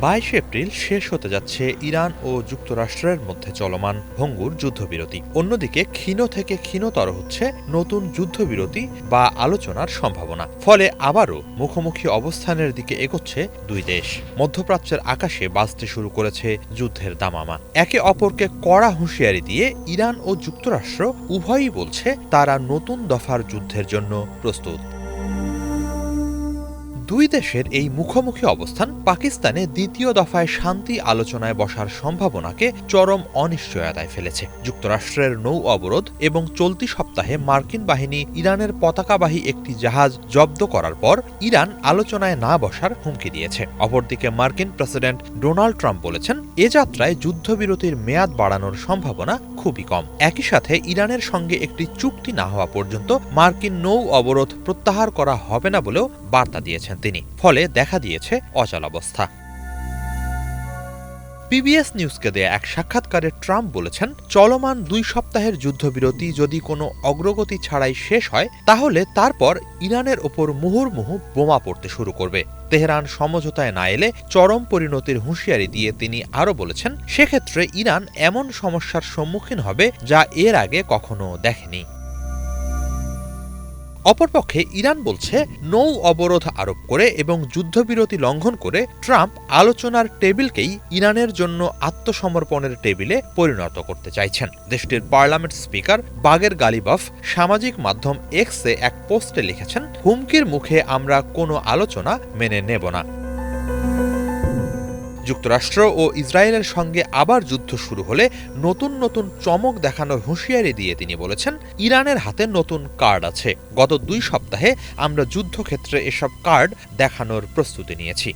22 April শেষ হতে যাচ্ছে ইরান ও যুক্তরাষ্ট্রের মধ্যে চলমান ভঙ্গুর যুদ্ধবিরতি। অন্যদিকে ক্ষীণ থেকে ক্ষীণতর হচ্ছে নতুন যুদ্ধবিরতি বা আলোচনার সম্ভাবনা। ফলে আবারও মুখোমুখি অবস্থানের দিকে এগোচ্ছে দুই দেশ। মধ্যপ্রাচ্যের আকাশে বাজতে শুরু করেছে যুদ্ধের দামামা। একে অপরকে কড়া হুঁশিয়ারি দিয়ে ইরান ও যুক্তরাষ্ট্র উভয়ই বলছে তারা নতুন দফার যুদ্ধের জন্য প্রস্তুত। দুই দেশের এই মুখোমুখি অবস্থান পাকিস্তানে দ্বিতীয় দফায় শান্তি আলোচনায় বসার সম্ভাবনাকে চরম অনিশ্চয়তায় ফেলেছে। যুক্তরাষ্ট্রের নৌ অবরোধ এবং চলতি সপ্তাহে মার্কিন বাহিনী ইরানের পতাকাবাহী একটি জাহাজ জব্দ করার পর ইরান আলোচনায় না বসার হুমকি দিয়েছে। অপরদিকে মার্কিন প্রেসিডেন্ট ডোনাল্ড ট্রাম্প বলেছেন, এ যাত্রায় যুদ্ধবিরতির মেয়াদ বাড়ানোর সম্ভাবনা খুবই কম। একই সাথে ইরানের সঙ্গে একটি চুক্তি না হওয়া পর্যন্ত মার্কিন নৌ অবরোধ প্রত্যাহার করা হবে না বলেও বার্তা দিয়েছেন তিনি। ফলে দেখা দিয়েছে অচলাবস্থা। পিবিএস নিউজকে দেয়া এক সাক্ষাৎকারে ট্রাম্প বলেছেন, চলমান 2 সপ্তাহের যুদ্ধবিরতি যদি কোনো অগ্রগতি ছাড়াই শেষ হয় তাহলে তারপর ইরানের ওপর মুহুর্মুহু বোমা পড়তে শুরু করবে। তেহরান সমঝোতায় না এলে চরম পরিণতির হুঁশিয়ারি দিয়ে তিনি আরও বলেছেন, সেক্ষেত্রে ইরান এমন সমস্যার সম্মুখীন হবে যা এর আগে কখনো দেখেনি। অপরপক্ষে ইরান বলছে, নৌ অবরোধ আরোপ করে এবং যুদ্ধবিরতি লঙ্ঘন করে ট্রাম্প আলোচনার টেবিলকেই ইরানের জন্য আত্মসমর্পণের টেবিলে পরিণত করতে চাইছেন। দেশটির পার্লামেন্ট স্পিকার বাগের গালিবফ সামাজিক মাধ্যম এক্সে এক পোস্টে লিখেছেন, হুমকির মুখে আমরা কোনো আলোচনা মেনে নেব না। যুক্তরাষ্ট্র ও ইসরায়েলের সঙ্গে আবার যুদ্ধ শুরু হলে নতুন নতুন চমক দেখানোর হুঁশিয়ারি দিয়ে তিনি বলেছেন, ইরানের হাতে নতুন কার্ড আছে। গত 2 সপ্তাহে আমরা যুদ্ধক্ষেত্রে এসব কার্ড দেখানোর প্রস্তুতি নিয়েছি।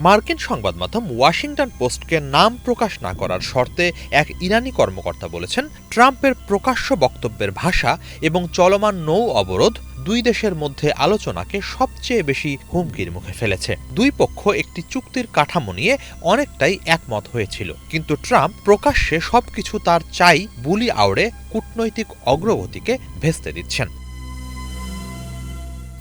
মার্কিন সংবাদ মাধ্যম ওয়াশিংটন পোস্টকে নাম প্রকাশ না করার শর্তে এক ইরানি কর্মকর্তা বলেছেন, ট্রাম্পের প্রকাশ্য বক্তব্যের ভাষা এবং চলমান নৌ অবরোধ দুই দেশের মধ্যে আলোচনাকে সবচেয়ে বেশি হুমকির মুখে ফেলেছে। দুই পক্ষ একটি চুক্তির কাঠামো নিয়ে অনেকটাই একমত হয়েছিল, কিন্তু ট্রাম্প প্রকাশ্যে সবকিছু তার চাই বুলি আওড়ে কূটনৈতিক অগ্রগতিকে ভেস্তে দিচ্ছেন।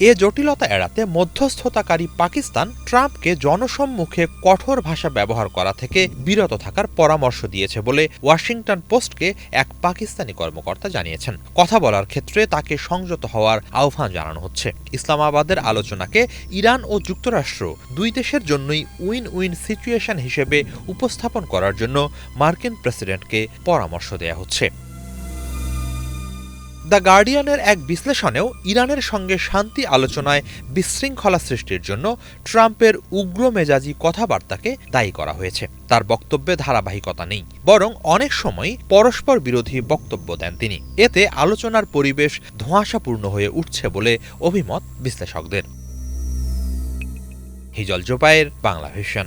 এ জটিলতা এড়াতে মধ্যস্থতাকারী পাকিস্তান ট্রাম্পকে জনসম্মুখে কঠোর ভাষা ব্যবহার করা থেকে বিরত থাকার পরামর্শ দিয়েছে বলে ওয়াশিংটন পোস্টকে এক পাকিস্তানি কর্মকর্তা জানিয়েছেন। কথা বলার ক্ষেত্রে তাকে সংযত হওয়ার আহ্বান জানানো হচ্ছে। ইসলামাবাদের আলোচনাকে ইরান ও যুক্তরাষ্ট্র দুই দেশের জন্যই উইন উইন সিচুয়েশন হিসেবে উপস্থাপন করার জন্য মার্কিন প্রেসিডেন্টকে পরামর্শ দেয়া হচ্ছে। দ্য গার্ডিয়ানের এক বিশ্লেষণেও ইরানের সঙ্গে শান্তি আলোচনায় বিশৃঙ্খলা সৃষ্টির জন্য ট্রাম্পের উগ্র মেজাজি কথাবার্তাকে দায়ী করা হয়েছে। তার বক্তব্যে ধারাবাহিকতা নেই, বরং অনেক সময় পরস্পর বিরোধী বক্তব্য দেন তিনি। এতে আলোচনার পরিবেশ ধোঁয়াশাপূর্ণ হয়ে উঠছে বলে অভিমত বিশ্লেষকদের। হিজল জোপায়ের, বাংলা ভিশন।